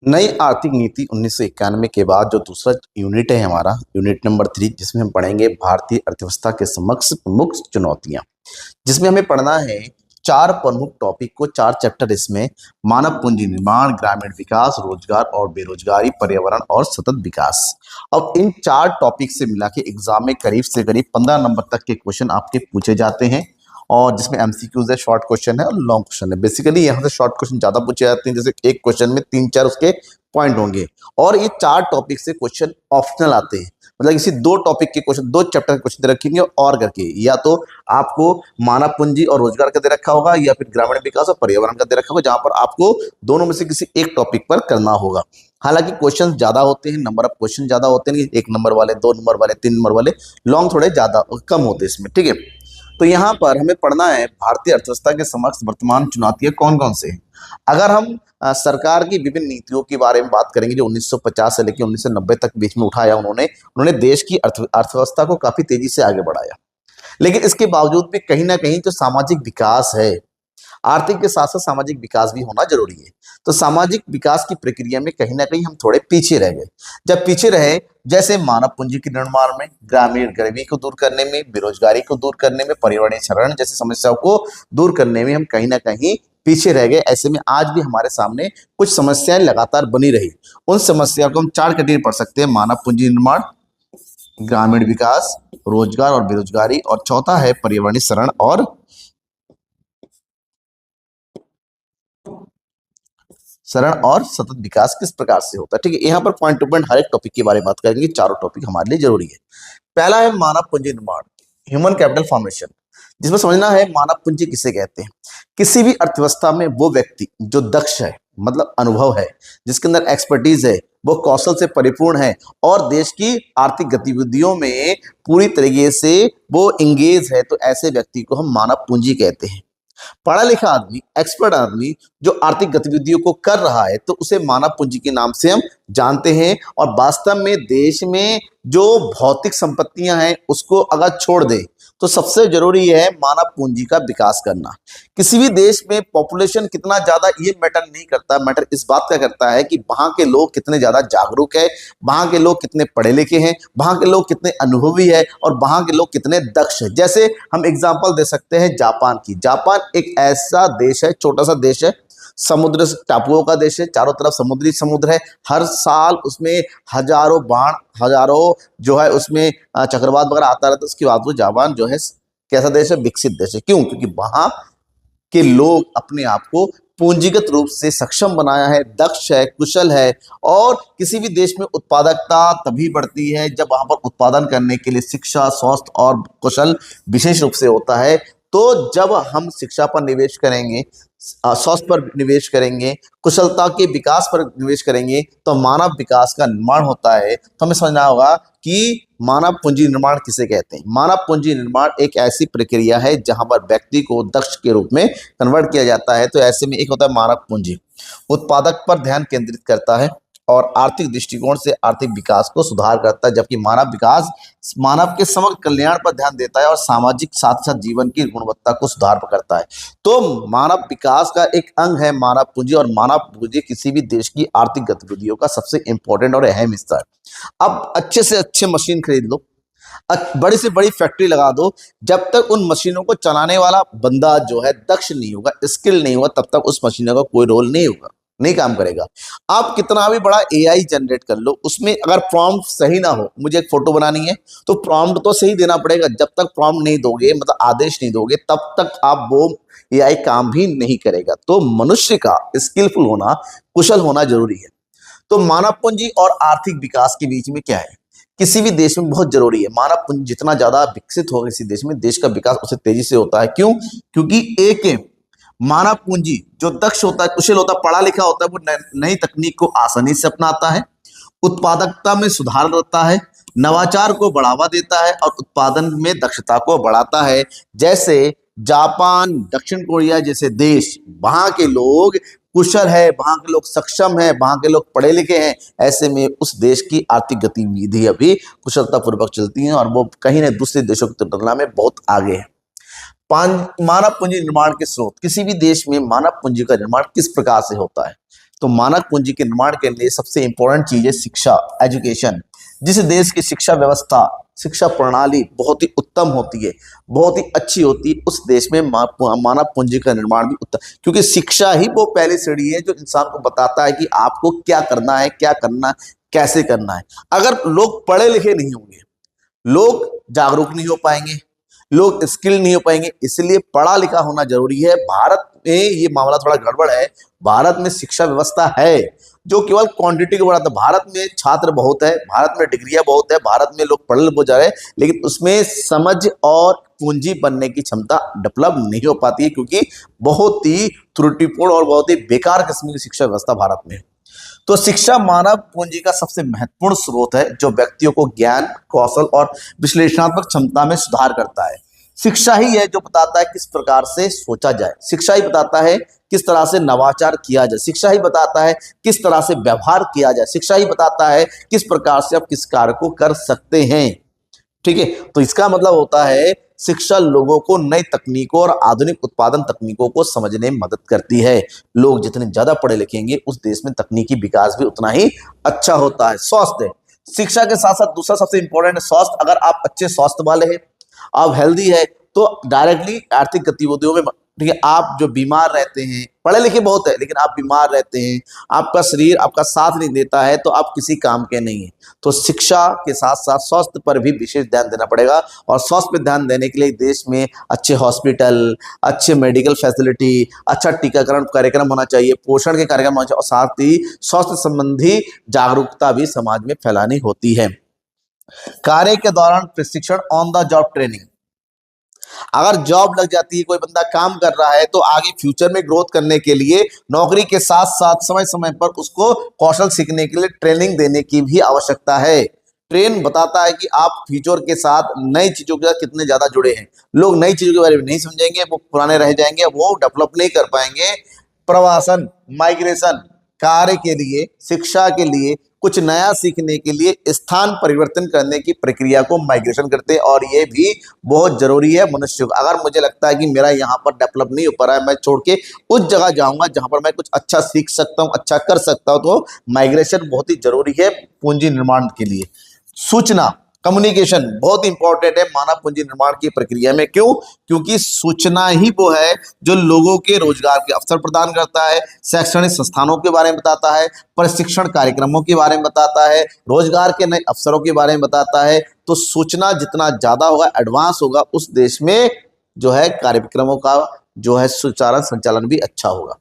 नई आर्थिक नीति 1991 के बाद जो दूसरा यूनिट है हमारा यूनिट नंबर 3, जिसमें हम पढ़ेंगे भारतीय अर्थव्यवस्था के समक्ष प्रमुख चुनौतियां, जिसमें हमें पढ़ना है चार प्रमुख टॉपिक को, चार चैप्टर इसमें। मानव पूंजी निर्माण, ग्रामीण विकास, रोजगार और बेरोजगारी, पर्यावरण और सतत विकास। अब इन चार टॉपिक से मिला के एग्जाम में करीब से करीब 15 नंबर तक के क्वेश्चन आपके पूछे जाते हैं, और जिसमें एमसीक्यूज है, शॉर्ट क्वेश्चन है और लॉन्ग क्वेश्चन है। बेसिकली यहाँ से शॉर्ट क्वेश्चन ज्यादा पूछे जाते हैं, जैसे एक क्वेश्चन में 3-4 उसके पॉइंट होंगे, और ये चार टॉपिक से क्वेश्चन ऑप्शनल आते हैं। मतलब किसी दो टॉपिक के क्वेश्चन, दो चैप्टर के क्वेश्चन दे रखेंगे और करके, या तो आपको मानव पूंजी और रोजगार का दे रखा होगा, या फिर ग्रामीण विकास और पर्यावरण का दे रखा होगा, जहां पर आपको दोनों में से किसी एक टॉपिक पर करना होगा। हालांकि क्वेश्चन ज्यादा होते हैं, नंबर ऑफ क्वेश्चन ज्यादा होते हैं, 1 नंबर वाले, 2 नंबर वाले, 3 नंबर वाले, लॉन्ग थोड़े ज्यादा कम होते हैं इसमें, ठीक है। तो यहाँ पर हमें पढ़ना है भारतीय अर्थव्यवस्था के समक्ष वर्तमान चुनौतियां कौन कौन से हैं। अगर हम सरकार की विभिन्न नीतियों के बारे में बात करेंगे, जो 1950 से लेकर 1990 तक बीच में उठाया उन्होंने देश की अर्थव्यवस्था को काफी तेजी से आगे बढ़ाया। लेकिन इसके बावजूद भी कहीं ना कहीं जो सामाजिक विकास है, आर्थिक के साथ साथ सामाजिक विकास भी होना जरूरी है। तो सामाजिक विकास की प्रक्रिया में कहीं ना कहीं हम थोड़े पीछे रह गए। जब पीछे रहे, जैसे मानव पूंजी के निर्माण में, ग्रामीण गरीबी को दूर करने में, बेरोजगारी को दूर करने में, पर्यावरणीय क्षरण जैसी समस्याओं को दूर करने में हम कहीं ना कहीं पीछे रह गए। ऐसे में आज भी हमारे सामने कुछ समस्याएं लगातार बनी रही। उन समस्याओं को हम 4 कैटेगरी पढ़ सकते हैं: मानव पूंजी निर्माण, ग्रामीण विकास, रोजगार और बेरोजगारी, और चौथा है पर्यावरणीय क्षरण और सतत विकास किस प्रकार से होता है। ठीक है, यहाँ पर पॉइंट टू पॉइंट हर एक टॉपिक के बारे में बात करेंगे। चारों टॉपिक हमारे लिए जरूरी है। पहला है मानव पूंजी निर्माण, ह्यूमन कैपिटल फॉर्मेशन, जिसमें समझना है मानव पूंजी किसे कहते हैं। किसी भी अर्थव्यवस्था में वो व्यक्ति जो दक्ष है, मतलब अनुभव है, जिसके अंदर एक्सपर्टीज है, वो कौशल से परिपूर्ण है और देश की आर्थिक गतिविधियों में पूरी तरीके से वो इंगेज है, तो ऐसे व्यक्ति को हम मानव पूंजी कहते हैं। पढ़ा लिखा आदमी, एक्सपर्ट आदमी जो आर्थिक गतिविधियों को कर रहा है, तो उसे मानव पूंजी के नाम से हम जानते हैं। और वास्तव में देश में जो भौतिक संपत्तियां हैं उसको अगर छोड़ दे, तो सबसे जरूरी है मानव पूंजी का विकास करना। किसी भी देश में पॉपुलेशन कितना ज्यादा ये मैटर नहीं करता, मैटर इस बात का करता है कि वहां के लोग कितने ज्यादा जागरूक है, वहां के लोग कितने पढ़े लिखे हैं, वहां के लोग कितने अनुभवी है, और वहां के लोग कितने दक्ष है। जैसे हम एग्जांपल दे सकते हैं जापान की। जापान एक ऐसा देश है, छोटा सा देश है, समुद्र टापुओं का देश है, चारों तरफ समुद्री समुद्र है। हर साल उसमें हजारों बाढ़, हजारों जो है उसमें चक्रवात वगैरह आता रहता है। उसके बाद वो जापान जो है कैसा देश है? विकसित देश है। क्यों? क्योंकि वहां के लोग अपने आप को पूंजीगत रूप से सक्षम बनाया है, दक्ष है, कुशल है। और किसी भी देश में उत्पादकता तभी बढ़ती है जब वहां पर उत्पादन करने के लिए शिक्षा, स्वास्थ्य और कुशल विशेष रूप से होता है। तो जब हम शिक्षा पर निवेश करेंगे, स्वास्थ्य पर निवेश करेंगे, कुशलता के विकास पर निवेश करेंगे, तो मानव विकास का निर्माण होता है। तो हमें समझना होगा कि मानव पूंजी निर्माण किसे कहते हैं। मानव पूंजी निर्माण एक ऐसी प्रक्रिया है जहां पर व्यक्ति को दक्ष के रूप में कन्वर्ट किया जाता है। तो ऐसे में एक होता है मानव पूंजी, उत्पादक पर ध्यान केंद्रित करता है और आर्थिक दृष्टिकोण से आर्थिक विकास को सुधार करता है, जबकि मानव विकास मानव के समग्र कल्याण पर ध्यान देता है और सामाजिक साथ साथ जीवन की गुणवत्ता को सुधार करता है। तो मानव विकास का एक अंग है मानव पूंजी, और मानव पूंजी किसी भी देश की आर्थिक गतिविधियों का सबसे इंपॉर्टेंट और अहम हिस्सा है। अब अच्छे से अच्छे मशीन खरीद लो, बड़ी से बड़ी फैक्ट्री लगा दो, जब तक उन मशीनों को चलाने वाला बंदा जो है दक्ष नहीं होगा, स्किल नहीं होगा, तब तक उस मशीनों का कोई रोल नहीं होगा, नहीं काम करेगा। आप कितना भी बड़ा एआई जनरेट कर लो, उसमें अगर प्रॉम्प्ट सही ना हो, मुझे एक फोटो बनानी है तो प्रॉम्प्ट तो सही देना पड़ेगा। जब तक प्रॉम्प्ट नहीं दोगे, मतलब आदेश नहीं दोगे, तब तक आप वो एआई काम भी नहीं करेगा। तो मनुष्य का स्किलफुल होना, कुशल होना जरूरी है। तो मानव पूंजी और आर्थिक विकास के बीच में क्या है? किसी भी देश में बहुत जरूरी है। मानव पूंजी जितना ज्यादा विकसित होगा किसी देश में, देश का विकास उससे तेजी से होता है। क्यों? क्योंकि एक मानव पूंजी जो दक्ष होता है, कुशल होता है, पढ़ा लिखा होता है, वो नई तकनीक को आसानी से अपनाता है, उत्पादकता में सुधार करता है, नवाचार को बढ़ावा देता है और उत्पादन में दक्षता को बढ़ाता है। जैसे जापान, दक्षिण कोरिया जैसे देश, वहां के लोग कुशल है, वहां के लोग सक्षम है, वहां के लोग पढ़े लिखे हैं। ऐसे में उस देश की आर्थिक गतिविधि अभी कुशलता पूर्वक चलती है और वो कहीं न दूसरे देशों की तुलना में बहुत आगे है। मानव पूंजी निर्माण के स्रोत, किसी भी देश में मानव पूंजी का निर्माण किस प्रकार से होता है? तो मानव पूंजी के निर्माण के लिए सबसे इंपॉर्टेंट चीज है शिक्षा, एजुकेशन। जिस देश की शिक्षा व्यवस्था, शिक्षा प्रणाली बहुत ही उत्तम होती है, बहुत ही अच्छी होती है, उस देश में मानव पूंजी का निर्माण भी उत्तम, क्योंकि शिक्षा ही वो पहली सीढ़ी है जो इंसान को बताता है कि आपको क्या करना है, क्या करना है, कैसे करना है। अगर लोग पढ़े लिखे नहीं होंगे, लोग जागरूक नहीं हो पाएंगे, लोग स्किल नहीं हो पाएंगे, इसलिए पढ़ा लिखा होना जरूरी है। भारत में ये मामला थोड़ा गड़बड़ है। भारत में शिक्षा व्यवस्था है जो केवल क्वांटिटी को बढ़ाता है। भारत में छात्र बहुत है, भारत में डिग्रियां बहुत है, भारत में लोग पढ़ लिख जा रहे हैं, लेकिन उसमें समझ और पूंजी बनने की क्षमता डेवलप नहीं हो पाती है, क्योंकि बहुत ही त्रुटिपूर्ण और बहुत ही बेकार किस्म की शिक्षा व्यवस्था भारत में है। तो शिक्षा मानव पूंजी का सबसे महत्वपूर्ण स्रोत है जो व्यक्तियों को ज्ञान, कौशल और विश्लेषणात्मक क्षमता में सुधार करता है। शिक्षा ही है जो बताता है किस प्रकार से सोचा जाए, शिक्षा ही बताता है किस तरह से नवाचार किया जाए, शिक्षा ही बताता है किस तरह से व्यवहार किया जाए, शिक्षा ही बताता है किस प्रकार से आप किस कार्य को कर सकते हैं। ठीक है, तो इसका मतलब होता है शिक्षा लोगों को नई तकनीकों और आधुनिक उत्पादन तकनीकों को समझने में मदद करती है। लोग जितने ज्यादा पढ़े लिखेंगे उस देश में तकनीकी विकास भी उतना ही अच्छा होता है। स्वास्थ्य, शिक्षा के साथ साथ दूसरा सबसे इंपॉर्टेंट है स्वास्थ्य। अगर आप अच्छे स्वास्थ्य वाले हैं, आप हेल्दी है, तो डायरेक्टली आर्थिक गतिविधियों में, ठीक है, आप जो बीमार रहते हैं, पढ़े लिखे बहुत है लेकिन आप बीमार रहते हैं, आपका शरीर आपका साथ नहीं देता है, तो आप किसी काम के नहीं है। तो शिक्षा के साथ साथ स्वास्थ्य पर भी विशेष ध्यान देना पड़ेगा, और स्वास्थ्य पर ध्यान देने के लिए देश में अच्छे हॉस्पिटल, अच्छे मेडिकल फैसिलिटी, अच्छा टीकाकरण कार्यक्रम होना चाहिए, पोषण के कार्यक्रम होना चाहिए, और साथ ही स्वास्थ्य संबंधी जागरूकता भी समाज में फैलानी होती है। कार्य के दौरान प्रशिक्षण, ऑन द जॉब ट्रेनिंग। अगर जॉब लग जाती है, कोई बंदा काम कर रहा है, तो आगे फ्यूचर में ग्रोथ करने के लिए नौकरी के साथ साथ समय समय पर उसको कौशल सीखने के लिए ट्रेनिंग देने की भी आवश्यकता है। ट्रेन बताता है कि आप फ्यूचर के साथ नई चीजों के साथ कितने ज्यादा जुड़े हैं। लोग नई चीजों के बारे में नहीं समझेंगे, वो पुराने रह जाएंगे, वो डेवलप नहीं कर पाएंगे। प्रवासन, माइग्रेशन, कार्य के लिए, शिक्षा के लिए, कुछ नया सीखने के लिए स्थान परिवर्तन करने की प्रक्रिया को माइग्रेशन करते हैं, और ये भी बहुत जरूरी है मनुष्य को। अगर मुझे लगता है कि मेरा यहाँ पर डेवलप नहीं हो पा रहा है, मैं छोड़ के उस जगह जाऊंगा जहां पर मैं कुछ अच्छा सीख सकता हूँ, अच्छा कर सकता हूँ, तो माइग्रेशन बहुत ही जरूरी है पूंजी निर्माण के लिए। सूचना, कम्युनिकेशन बहुत इंपॉर्टेंट है मानव पूंजी निर्माण की प्रक्रिया में। क्यों? क्योंकि सूचना ही वो है जो लोगों के रोजगार के अवसर प्रदान करता है, शैक्षणिक संस्थानों के बारे में बताता है, प्रशिक्षण कार्यक्रमों के बारे में बताता है, रोजगार के नए अवसरों के बारे में बताता है। तो सूचना जितना ज्यादा होगा, एडवांस होगा, उस देश में जो है कार्यक्रमों का जो है सुचारू संचालन भी अच्छा होगा।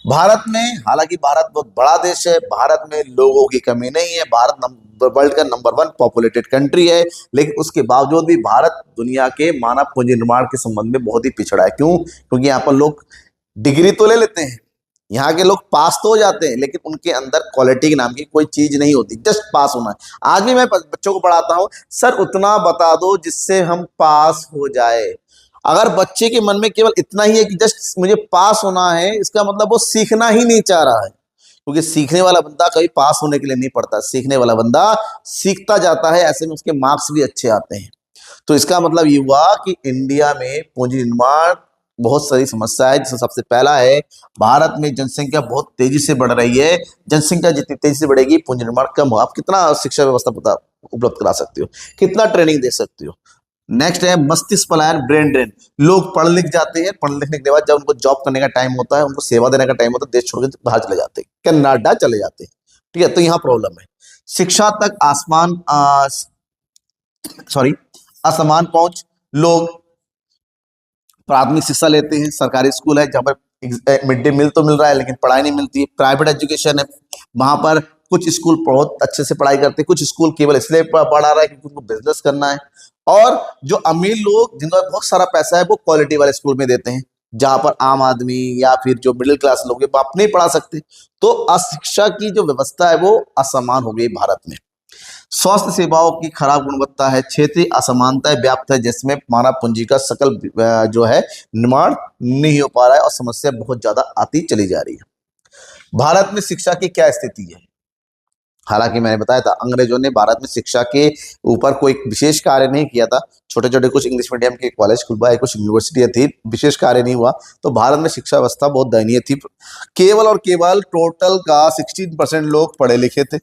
भारत में, हालांकि भारत बहुत बड़ा देश है, भारत में लोगों की कमी नहीं है, भारत वर्ल्ड का नंबर 1 पॉपुलेटेड कंट्री है, लेकिन उसके बावजूद भी भारत दुनिया के मानव पूंजी निर्माण के संबंध में बहुत ही पिछड़ा है। क्यों? क्योंकि यहाँ पर लोग डिग्री तो ले लेते हैं, यहाँ के लोग पास तो हो जाते हैं, लेकिन उनके अंदर क्वालिटी नाम की कोई चीज नहीं होती, जस्ट पास होना है। आज भी मैं बच्चों को पढ़ाता हूँ, सर उतना बता दो जिससे हम पास हो जाए। अगर बच्चे के मन में केवल इतना ही है कि जस्ट मुझे पास होना है, इसका मतलब वो सीखना ही नहीं चाह रहा है, क्योंकि सीखने वाला बंदा कभी पास होने के लिए नहीं पढ़ता, सीखने वाला बंदा सीखता जाता है, ऐसे में उसके मार्क्स भी अच्छे आते हैं। तो इसका मतलब ये हुआ कि इंडिया में पूंजी निर्माण बहुत सारी समस्या है, जिसमें सबसे पहला है भारत में जनसंख्या बहुत तेजी से बढ़ रही है। जनसंख्या जितनी तेजी से बढ़ेगी, पूंजी निर्माण कम होगा। आप कितना शिक्षा व्यवस्था उपलब्ध करा सकते हो, कितना ट्रेनिंग दे सकते हो। नेक्स्ट है मस्तिष्क पलायन, ब्रेन ड्रेन। लोग पढ़ लिख जाते हैं, पढ़ लिखने के बाद जब उनको जॉब करने का टाइम होता है, उनको सेवा देने का टाइम होता है, देश छोड़ के बाहर चले जाते हैं, कनाडा चले जाते हैं। ठीक है, तो यहाँ प्रॉब्लम है। शिक्षा तक असमान पहुंच। लोग प्राथमिक शिक्षा लेते हैं, सरकारी स्कूल है जहाँ पर मिड डे मील तो मिल रहा है लेकिन पढ़ाई नहीं मिलती है। प्राइवेट एजुकेशन है, वहां पर कुछ स्कूल बहुत अच्छे से पढ़ाई करते हैं, कुछ स्कूल केवल इसलिए पढ़ा रहा है क्योंकि उनको बिजनेस करना है। और जो अमीर लोग जिनके पास बहुत सारा पैसा है, वो क्वालिटी वाले स्कूल में देते हैं, जहां पर आम आदमी या फिर जो मिडिल क्लास लोग हैं वो आप नहीं पढ़ा सकते। तो अशिक्षा की जो व्यवस्था है वो असमान हो गई भारत में। स्वास्थ्य सेवाओं की खराब गुणवत्ता है, क्षेत्रीय असमानताएं व्याप्त है, जिसमें मानव पूंजी का सकल जो है निर्माण नहीं हो पा रहा है, और समस्या बहुत ज्यादा आती चली जा रही है। भारत में शिक्षा की क्या स्थिति है? हालांकि मैंने बताया था अंग्रेजों ने भारत में शिक्षा के ऊपर कोई विशेष कार्य नहीं किया था। छोटे छोटे कुछ इंग्लिश मीडियम के कॉलेज खुलवाए, कुछ यूनिवर्सिटियां थी, विशेष कार्य नहीं हुआ। तो भारत में शिक्षा व्यवस्था बहुत दयनीय थी। केवल और केवल टोटल का 16% लोग पढ़े लिखे थे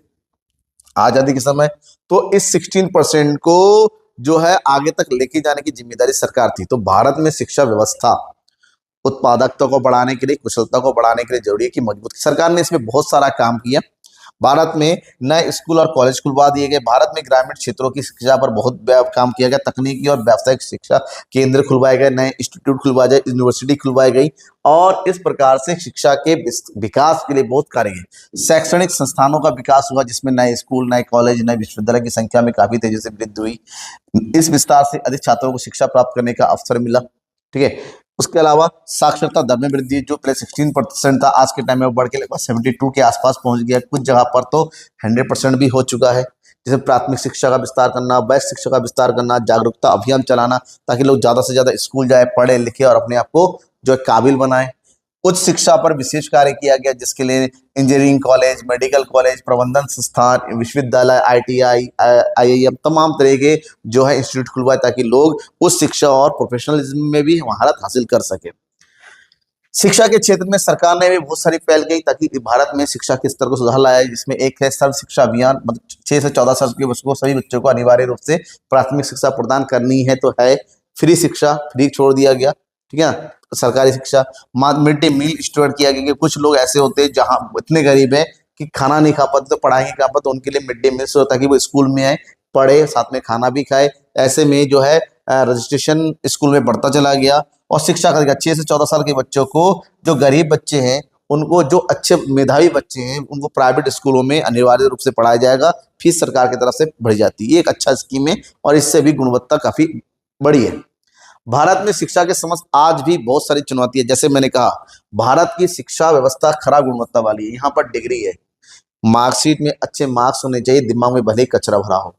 आजादी के समय। तो इस 16% को जो है आगे तक लेके जाने की जिम्मेदारी सरकार थी। तो भारत में शिक्षा व्यवस्था उत्पादकता को बढ़ाने के लिए, कुशलता को बढ़ाने के लिए जरूरी है कि मजबूत। सरकार ने इसमें बहुत सारा काम किया। भारत में नए स्कूल और कॉलेज खुलवा दिए गए। भारत में ग्रामीण क्षेत्रों की शिक्षा पर बहुत काम किया गया। तकनीकी और व्यावसायिक शिक्षा केंद्र खुलवाए गए, नए इंस्टीट्यूट खुलवाए गए, यूनिवर्सिटी खुलवाई गई और इस प्रकार से शिक्षा के विकास के लिए बहुत कार्य है। शैक्षणिक संस्थानों का विकास हुआ जिसमें नए स्कूल, नए कॉलेज, नए विश्वविद्यालय की संख्या में काफी तेजी से वृद्धि हुई। इस विस्तार से अधिक छात्रों को शिक्षा प्राप्त करने का अवसर मिला। ठीक है। उसके अलावा साक्षरता दर में वृद्धि, जो पहले 16% था आज के टाइम में बढ़ के लगभग 72 के आसपास पहुंच गया। कुछ जगह पर तो 100% भी हो चुका है। जैसे प्राथमिक शिक्षा का विस्तार करना, वैश्य शिक्षा का विस्तार करना, जागरूकता अभियान चलाना ताकि लोग ज्यादा से ज्यादा स्कूल जाए, पढ़े लिखे और अपने आप को जो है काबिल बनाए। उच्च शिक्षा पर विशेष कार्य किया गया जिसके लिए इंजीनियरिंग कॉलेज, मेडिकल कॉलेज, प्रबंधन संस्थान, विश्वविद्यालय, ITI, IIM तमाम तरह के जो है इंस्टीट्यूट खुलवाए ताकि लोग उस शिक्षा और प्रोफेशनलिज्म में भी महारत हासिल कर सके। शिक्षा के क्षेत्र में सरकार ने भी बहुत सारी पहल की ताकि भारत में शिक्षा के स्तर को सुधार लाया, जिसमें एक है सर्व शिक्षा अभियान। मतलब 6 से 14 साल के बच्चों को, सभी बच्चों को अनिवार्य रूप से प्राथमिक शिक्षा प्रदान करनी है। तो है फ्री शिक्षा, फ्री छोड़ दिया गया। ठीक है ना। सरकारी शिक्षा, मिड डे मील स्टार्ट किया गया कि कुछ लोग ऐसे होते हैं जहां इतने गरीब हैं कि खाना नहीं खा पाते, तो पढ़ाई नहीं खा पाते, तो उनके लिए मिड डे मील ताकि वो स्कूल में आए, पढ़े, साथ में खाना भी खाए। ऐसे में जो है रजिस्ट्रेशन स्कूल में बढ़ता चला गया और शिक्षा का 6 से 14 साल के बच्चों को, जो गरीब बच्चे हैं उनको, जो अच्छे मेधावी बच्चे हैं उनको प्राइवेट स्कूलों में अनिवार्य रूप से पढ़ाया जाएगा। फीस सरकार की तरफ से बढ़ी जाती है। ये एक अच्छा स्कीम है और इससे भी गुणवत्ता काफी बड़ी है। भारत में शिक्षा के समस्त आज भी बहुत सारी चुनौती है। जैसे मैंने कहा, भारत की शिक्षा व्यवस्था खराब गुणवत्ता वाली है। यहाँ पर डिग्री है, मार्कशीट में अच्छे मार्क्स होने चाहिए, दिमाग में भले ही कचरा भरा हो।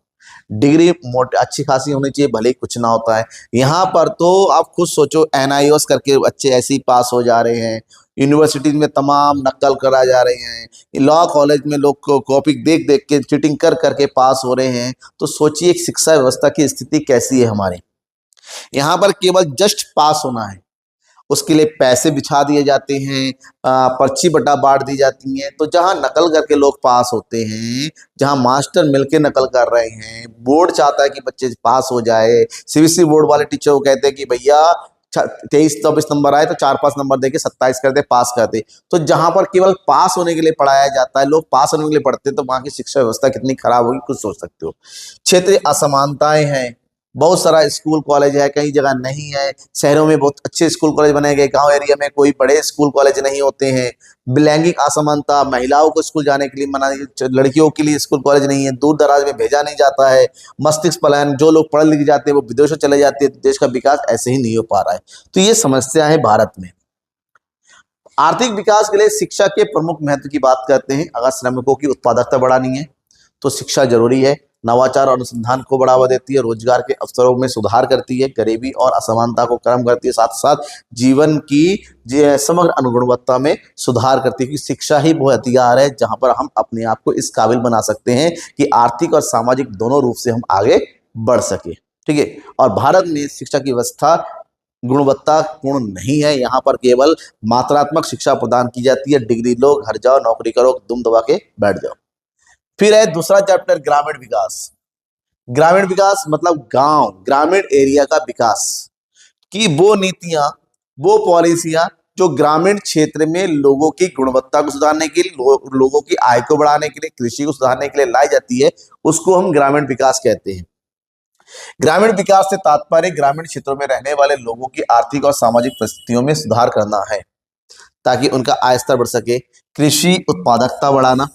डिग्री मोटे अच्छी खासी होनी चाहिए, भले ही कुछ ना होता है। यहाँ पर तो आप खुद सोचो, NIOS करके बच्चे ऐसे ही पास हो जा रहे हैं। यूनिवर्सिटीज में तमाम नकल करा जा रहे हैं। लॉ कॉलेज में लोग को कॉपी देख देख के, चीटिंग कर करके पास हो रहे हैं। तो सोचिए शिक्षा व्यवस्था की स्थिति कैसी है हमारे यहाँ पर। केवल जस्ट पास होना है, उसके लिए पैसे बिछा दिए जाते हैं, पर्ची बटा बांट दी जाती हैं। तो जहां नकल करके लोग पास होते हैं, जहां मास्टर मिलके नकल कर रहे हैं, बोर्ड चाहता है कि बच्चे पास हो जाए, CBSE बोर्ड वाले टीचर को कहते हैं कि भैया 23-24 नंबर आए तो 4-5 नंबर देके 27 कर दे, पास कर दे। तो जहां पर केवल पास होने के लिए पढ़ाया जाता है, लोग पास होने के लिए पढ़ते हैं, तो वहां की शिक्षा व्यवस्था कितनी खराब होगी कुछ सोच सकते हो। क्षेत्रीय असमानताएं हैं, बहुत सारा स्कूल कॉलेज है, कई जगह नहीं है। शहरों में बहुत अच्छे स्कूल कॉलेज बनाए गए, गांव एरिया में कोई बड़े स्कूल कॉलेज नहीं होते हैं। लैंगिक असमानता, महिलाओं को स्कूल जाने के लिए मना, लड़कियों के लिए स्कूल कॉलेज नहीं है, दूर दराज में भेजा नहीं जाता है। मस्तिष्क पलायन, जो लोग पढ़ लिख जाते हैं वो विदेशों चले जाते हैं, देश का विकास ऐसे ही नहीं हो पा रहा है। तो ये समस्या है भारत में। आर्थिक विकास के लिए शिक्षा के प्रमुख महत्व की बात करते हैं। अगर श्रमिकों की उत्पादकता बढ़ानी है तो शिक्षा जरूरी है। नवाचार और अनुसंधान को बढ़ावा देती है, रोजगार के अवसरों में सुधार करती है, गरीबी और असमानता को कम करती है, साथ साथ जीवन की समग्र अनुगुणवत्ता में सुधार करती है। क्योंकि शिक्षा ही वो हथियार है जहां पर हम अपने आप को इस काबिल बना सकते हैं कि आर्थिक और सामाजिक दोनों रूप से हम आगे बढ़ सके। ठीक है। और भारत में शिक्षा की व्यवस्था गुणवत्तापूर्ण नहीं है। यहाँ पर केवल मात्रात्मक शिक्षा प्रदान की जाती है। डिग्री लो, घर जाओ, नौकरी करो, दुम दबा के बैठ जाओ। फिर है दूसरा चैप्टर, ग्रामीण विकास। ग्रामीण विकास मतलब गांव, ग्रामीण एरिया का विकास की वो नीतियां, वो पॉलिसियां जो ग्रामीण क्षेत्र में लोगों की गुणवत्ता को सुधारने के लिए, लोगों की आय को बढ़ाने के लिए, कृषि को सुधारने के लिए लाई जाती है, उसको हम ग्रामीण विकास कहते हैं। ग्रामीण विकास से तात्पर्य ग्रामीण क्षेत्रों में रहने वाले लोगों की आर्थिक और सामाजिक परिस्थितियों में सुधार करना है ताकि उनका आय स्तर बढ़ सके। कृषि उत्पादकता बढ़ाना,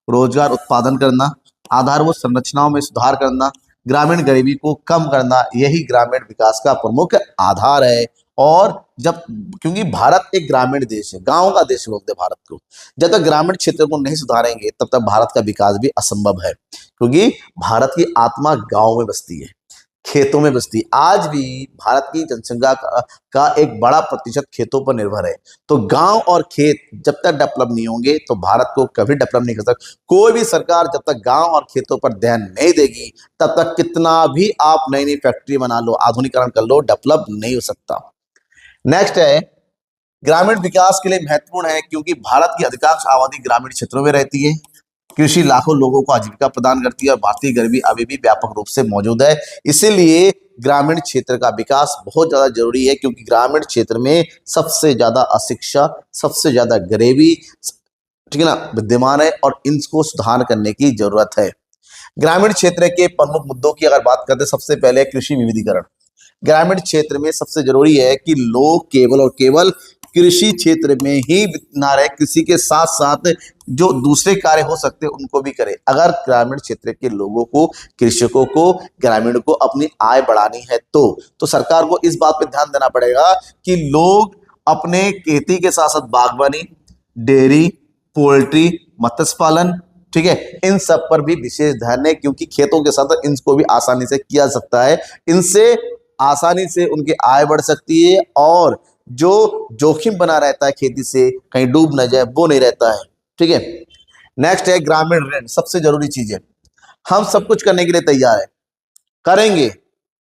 रोजगार उत्पादन करना, आधारभूत संरचनाओं में सुधार करना, ग्रामीण गरीबी को कम करना, यही ग्रामीण विकास का प्रमुख आधार है। और जब, क्योंकि भारत एक ग्रामीण देश है, गांव का देश बोलते हैं भारत को, जब तक ग्रामीण क्षेत्र को नहीं सुधारेंगे तब तक भारत का विकास भी असंभव है। क्योंकि भारत की आत्मा गांव में बसती है। खेतों में बसती है। आज भी भारत की जनसंख्या का एक बड़ा प्रतिशत खेतों पर निर्भर है। तो गांव और खेत जब तक डेवलप नहीं होंगे तो भारत को कभी डेवलप नहीं कर सकता। कोई भी सरकार जब तक गांव और खेतों पर ध्यान नहीं देगी तब तक कितना भी आप नई नई फैक्ट्री बना लो, आधुनिकरण कर लो, डेवलप नहीं हो सकता। नेक्स्ट है ग्रामीण विकास के लिए महत्वपूर्ण है क्योंकि भारत की अधिकांश आबादी ग्रामीण क्षेत्रों में रहती है। कृषि लाखों लोगों को आजीविका प्रदान करती है और भारतीय गरीबी अभी भी व्यापक रूप से मौजूद है। इसीलिए ग्रामीण क्षेत्र का विकास बहुत ज्यादा जरूरी है क्योंकि ग्रामीण क्षेत्र में सबसे ज्यादा अशिक्षा, सबसे ज्यादा गरीबी, ठीक है ना, विद्यमान है और इनको सुधार करने की जरूरत है। ग्रामीण क्षेत्र के प्रमुख मुद्दों की अगर बात करते हैं, सबसे पहले कृषि विविधीकरण। ग्रामीण क्षेत्र में सबसे जरूरी है कि लोग केवल और केवल कृषि क्षेत्र में ही ना रहे, कृषि के साथ साथ जो दूसरे कार्य हो सकते हैं उनको भी करें। अगर ग्रामीण क्षेत्र के लोगों को, कृषकों को, ग्रामीण को अपनी आय बढ़ानी है तो सरकार को इस बात पे ध्यान देना पड़ेगा कि लोग अपने खेती के साथ साथ बागवानी, डेयरी, पोल्ट्री, मत्स्य पालन, ठीक है, इन सब पर भी विशेष ध्यान है क्योंकि खेतों के साथ इनको भी आसानी से किया जा सकता है। इनसे आसानी से उनकी आय बढ़ सकती है और जो जोखिम बना रहता है खेती से कहीं डूब न जाए वो नहीं रहता है, ठीक है। नेक्स्ट है ग्रामीण ऋण, सबसे जरूरी चीज है। हम सब कुछ करने के लिए तैयार है, करेंगे,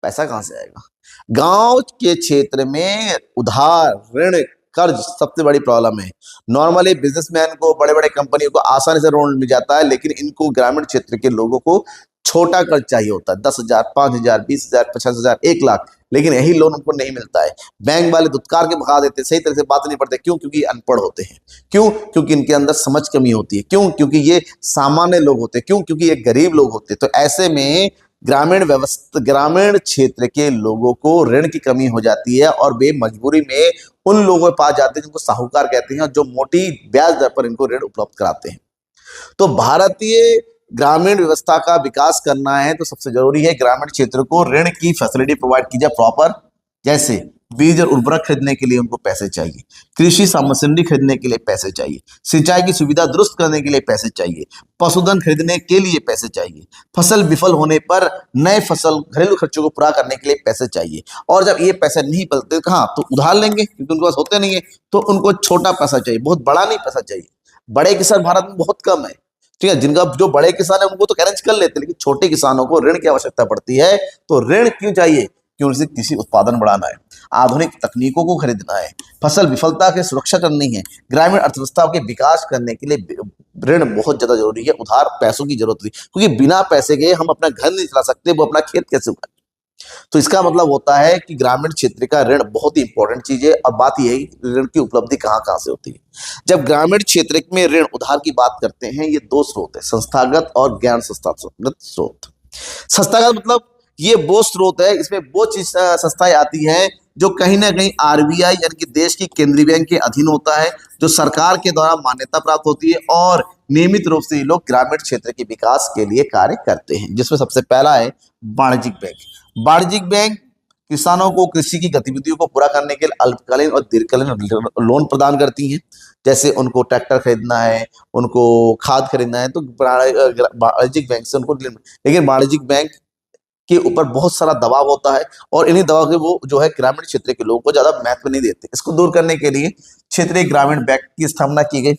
पैसा कहां से आएगा? गांव के क्षेत्र में उधार, ऋण, कर्ज सबसे बड़ी प्रॉब्लम है। नॉर्मली बिजनेसमैन को, बड़े बड़े कंपनियों को आसानी से लोन मिल जाता है, लेकिन इनको ग्रामीण क्षेत्र के लोगों को छोटा कर्ज चाहिए होता है, 10,000, 5,000, 20,000, 50,000, 1 लाख, लेकिन यही लोन उनको नहीं मिलता है। बैंक वाले दुत्कार के भगा देते, सही तरह से बात नहीं पढ़ते। क्यों? क्योंकि अनपढ़ होते हैं। क्यों? क्योंकि इनके अंदर समझ कमी होती है। क्यों? क्योंकि ये सामान्य लोग होते हैं। क्यों? क्योंकि ये गरीब लोग होते हैं। तो ऐसे में ग्रामीण क्षेत्र के लोगों को ऋण की कमी हो जाती है और वे मजबूरी में उन लोगों के पास जाते हैं जिनको साहूकार कहते हैं, जो मोटी ब्याज दर पर इनको ऋण उपलब्ध कराते हैं। तो भारतीय ग्रामीण व्यवस्था का विकास करना है तो सबसे जरूरी है ग्रामीण क्षेत्र को ऋण की फैसिलिटी प्रोवाइड की जाए प्रॉपर। जैसे बीज और उर्वरक खरीदने के लिए उनको पैसे चाहिए, कृषि मशीनरी खरीदने के लिए पैसे चाहिए, सिंचाई की सुविधा दुरुस्त करने के लिए पैसे चाहिए, पशुधन खरीदने के लिए पैसे चाहिए, फसल विफल होने पर नए फसल घरेलू खर्चों को पूरा करने के लिए पैसे चाहिए। और जब ये पैसे नहीं मिलते कहाँ, तो उधार लेंगे क्योंकि उनके पास होते नहीं है। तो उनको छोटा पैसा चाहिए, बहुत बड़ा नहीं पैसा चाहिए। बड़े किसान भारत में बहुत कम है, ठीक है। जिनका जो बड़े किसान है उनको तो अरेंज कर लेते हैं, लेकिन छोटे किसानों को ऋण की आवश्यकता पड़ती है। तो ऋण क्यों चाहिए? क्यों? उनसे कृषि उत्पादन बढ़ाना है, आधुनिक तकनीकों को खरीदना है, फसल विफलता की सुरक्षा करनी है, ग्रामीण अर्थव्यवस्था के विकास करने के लिए ऋण बहुत ज्यादा जरूरी है। उधार पैसों की जरूरत नहीं, क्योंकि बिना पैसे के हम अपना घर नहीं चला सकते, वो अपना खेत कैसे उगाए। तो इसका मतलब होता है कि ग्रामीण क्षेत्र का ऋण बहुत ही इंपॉर्टेंट चीज है। और बात यह है कि ऋण की उपलब्धि कहाँ कहाँ से होती है। जब ग्रामीण क्षेत्र में ऋण उधार की बात करते हैं, ये दो स्रोत है, संस्थागत और गैर संस्थागत स्रोत। संस्थागत मतलब ये वो स्रोत है, इसमें वो चीज संस्थाएं आती है जो कहीं ना कहीं आरबीआई यानी कि देश की केंद्रीय बैंक के अधीन होता है, जो सरकार के द्वारा मान्यता प्राप्त होती है और नियमित रूप से ये लोग ग्रामीण क्षेत्र के विकास के लिए कार्य करते हैं। जिसमें सबसे पहला है वाणिज्यिक बैंक। वाणिज्यिक बैंक किसानों को कृषि की गतिविधियों को पूरा करने के लिए अल्पकालीन और दीर्घकालीन लोन प्रदान करती हैं। जैसे उनको ट्रैक्टर खरीदना है, उनको खाद खरीदना है, तो वाणिज्यिक बैंक से उनको, लेकिन वाणिज्यिक बैंक के ऊपर बहुत सारा दबाव होता है और इन्हीं दबाव के वो जो है ग्रामीण क्षेत्र के लोगों को ज्यादा महत्व नहीं देते। इसको दूर करने के लिए क्षेत्रीय ग्रामीण बैंक की स्थापना की गई।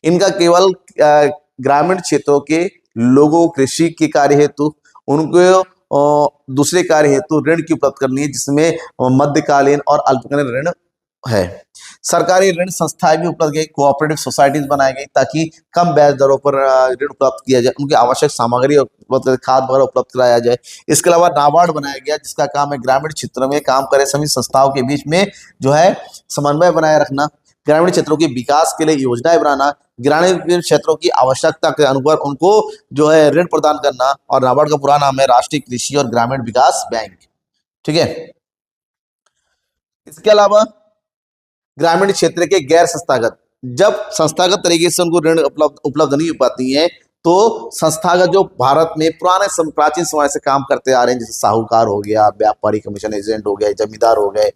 इनका केवल ग्रामीण क्षेत्रों के लोगों कृषि के कार्य हेतु, उनको दूसरे कार्य हेतु ऋण की उपलब्ध करनी है, जिसमें मध्यकालीन और अल्पकालीन ऋण है। सरकारी ऋण संस्थाएं भी उपलब्ध की, कोऑपरेटिव सोसाइटीज बनाई गई ताकि कम ब्याज दरों पर ऋण उपलब्ध किया जाए, उनकी आवश्यक सामग्री उपलब्ध, खाद वगैरह उपलब्ध कराया जाए। इसके अलावा नाबार्ड बनाया गया, जिसका काम है ग्रामीण क्षेत्रों में काम करे सभी संस्थाओं के बीच में जो है समन्वय बनाए रखना, ग्रामीण क्षेत्रों के विकास के लिए योजनाएं बनाना, ग्रामीण क्षेत्रों की आवश्यकता के अनुसार उनको जो है ऋण प्रदान करना। और नाबार्ड का पूरा नाम है राष्ट्रीय कृषि और ग्रामीण विकास बैंक, ठीक है। इसके अलावा ग्रामीण क्षेत्र के गैर संस्थागत, जब संस्थागत तरीके से उनको ऋण उपलब्ध नहीं हो पाती है तो संस्थागत जो भारत में प्राचीन समय से काम करते आ रहे हैं, जैसे साहूकार हो गया, व्यापारी कमीशन एजेंट हो गए, जमींदार हो गए,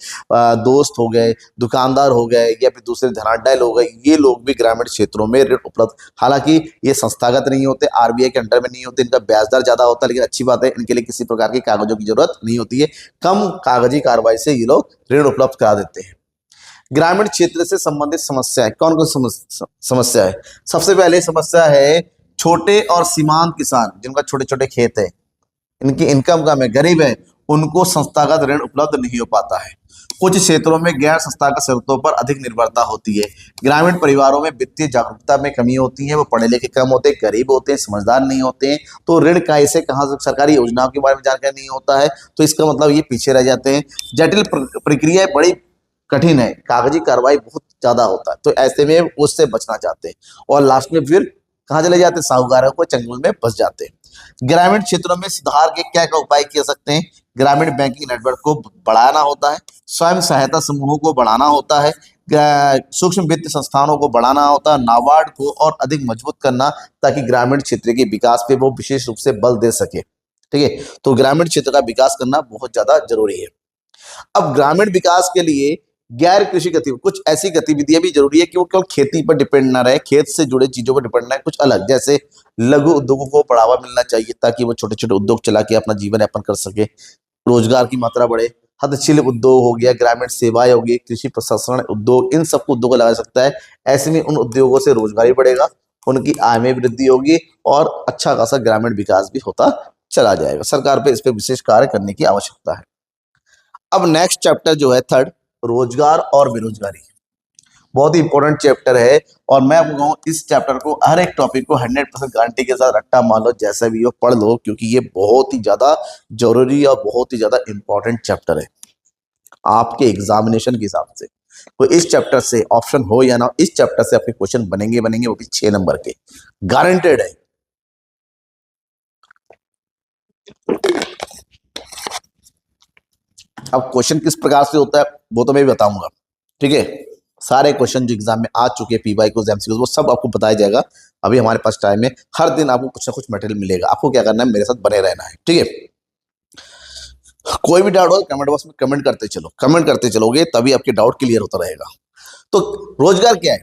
दोस्त हो गए, दुकानदार हो गए, या फिर दूसरे धनाढ्य लोग हो गए, ये लोग भी ग्रामीण क्षेत्रों में ऋण उपलब्ध, हालांकि ये संस्थागत नहीं होते, आरबीआई के अंडर में नहीं होते, इनका ब्याज दर ज्यादा होता है, लेकिन अच्छी बात है, इनके लिए किसी प्रकार के कागजों की जरूरत नहीं होती है, कम कागजी कार्रवाई से ये लोग ऋण उपलब्ध करा देते हैं। ग्रामीण क्षेत्र से संबंधित समस्या है, कौन कौन समस्या है? सबसे पहले समस्या है छोटे और सीमांत किसान, जिनका छोटे छोटे खेत है, इनकी इनकम कम है, गरीब है, उनको संस्थागत ऋण उपलब्ध नहीं हो पाता है। कुछ क्षेत्रों में गैर संस्थागत स्रोतों पर अधिक निर्भरता होती है। ग्रामीण परिवारों में वित्तीय जागरूकता में कमी होती है, वो पढ़े लिखे कम होते हैं, गरीब होते हैं, समझदार नहीं होते हैं, तो ऋण कैसे, कहाँ से, सरकारी योजनाओं के बारे में जानकारी नहीं होता है, तो इसका मतलब ये पीछे रह जाते हैं। जटिल प्रक्रिया बड़ी कठिन है, कागजी कार्रवाई बहुत ज्यादा होता है, तो ऐसे में उससे बचना चाहते हैं, और लास्ट में फिर कहाँ चले जाते हैं? साहूकारों को चंगुल में फंस जाते हैं। ग्रामीण क्षेत्रों में सुधार के क्या क्या उपाय किए सकते हैं? ग्रामीण बैंकिंग नेटवर्क को बढ़ाना होता है, स्वयं सहायता समूहों को बढ़ाना होता है, सूक्ष्म वित्त संस्थानों को बढ़ाना होता है, नाबार्ड को और अधिक मजबूत करना, ताकि ग्रामीण क्षेत्र के विकास पे वो विशेष रूप से बल दे सके। ठीक है, तो ग्रामीण क्षेत्र का विकास करना बहुत ज्यादा जरूरी है। अब ग्रामीण विकास के लिए गैर कृषि गतिविधि, कुछ ऐसी गतिविधियां भी जरूरी है कि वो केवल खेती पर डिपेंड ना रहे, खेत से जुड़े चीजों पर डिपेंड ना रहे, कुछ अलग, जैसे लघु उद्योगों को बढ़ावा मिलना चाहिए, ताकि वो छोटे छोटे उद्योग चला के अपना जीवन यापन कर सके, रोजगार की मात्रा बढ़े। हस्तशिल्प उद्योग हो गया, ग्रामीण सेवाएं हो गई, कृषि प्रसंस्करण उद्योग, इन सबको उद्योग लगा सकता है। ऐसे में उन उद्योगों से रोजगार भी बढ़ेगा, उनकी आय में वृद्धि होगी, और अच्छा खासा ग्रामीण विकास भी होता चला जाएगा। सरकार पे इस पे विशेष कार्य करने की आवश्यकता है। अब नेक्स्ट चैप्टर जो है थर्ड, रोजगार और बेरोजगारी, बहुत ही इंपॉर्टेंट चैप्टर है, और मैं आपको कहूँ इस चैप्टर को, हर एक टॉपिक को 100% गारंटी के साथ रट्टा मान लो, जैसा भी हो पढ़ लो, क्योंकि ये बहुत ही ज्यादा जरूरी और बहुत ही ज्यादा इंपॉर्टेंट चैप्टर है आपके एग्जामिनेशन के हिसाब से। तो इस चैप्टर से ऑप्शन हो या ना, इस चैप्टर से आपके क्वेश्चन बनेंगे, वो भी 6 नंबर के, गारंटेड है। अब क्वेश्चन किस प्रकार से होता है वो तो मैं भी बताऊंगा, ठीक है। सारे क्वेश्चन जो एग्जाम में आ चुके हैं, पीवाई को, एमसीक्यू, वो सब आपको बताया जाएगा। अभी हमारे पास टाइम है, हर दिन आपको कुछ ना कुछ मटेरियल मिलेगा, आपको क्या करना है, मेरे साथ बने रहना है, ठीक है। कोई भी डाउट हो कमेंट बॉक्स में कमेंट करते चलो, कमेंट करते चलोगे तभी आपके डाउट क्लियर होता रहेगा। तो रोजगार क्या है?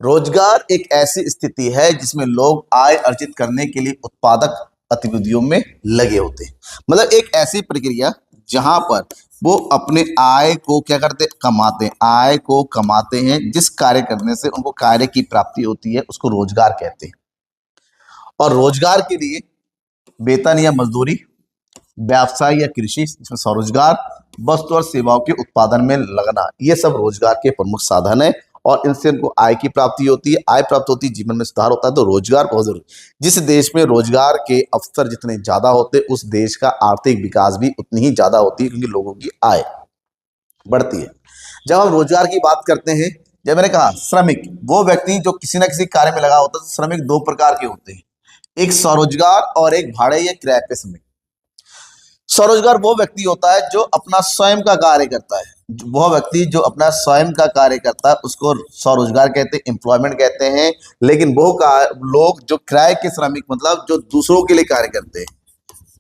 रोजगार एक ऐसी स्थिति है जिसमें लोग आय अर्जित करने के लिए उत्पादक गतिविधियों में लगे होते हैं, मतलब एक ऐसी प्रक्रिया जहां पर वो अपने आय को क्या करते, कमाते हैं, आय को कमाते हैं, जिस कार्य करने से उनको कार्य की प्राप्ति होती है उसको रोजगार कहते हैं। और रोजगार के लिए वेतन या मजदूरी, व्यवसाय या कृषि, इसमें स्वरोजगार, वस्तु और सेवाओं के उत्पादन में लगना, ये सब रोजगार के प्रमुख साधन है, और इनसे उनको आय की प्राप्ति होती है, आय प्राप्त होती है, जीवन में सुधार होता है। तो रोजगार बहुत जरूरी, जिस देश में रोजगार के अवसर जितने ज्यादा होते, उस देश का आर्थिक विकास भी उतनी ही ज्यादा होती है, क्योंकि लोगों की आय बढ़ती है। जब हम रोजगार की बात करते हैं, जब मैंने कहा श्रमिक, वो व्यक्ति जो किसी ना किसी कार्य में लगा होता है, तो श्रमिक 2 प्रकार के होते हैं, एक स्वरोजगार और एक भाड़े या किराए पे श्रमिक। स्वरोजगार वो व्यक्ति होता है जो अपना स्वयं का कार्य करता है, वह व्यक्ति जो अपना स्वयं का कार्य करता है उसको स्वरोजगार कहते हैं, एम्प्लॉयमेंट कहते हैं। लेकिन वो लोग जो किराए के श्रमिक, मतलब जो दूसरों के लिए कार्य करते हैं,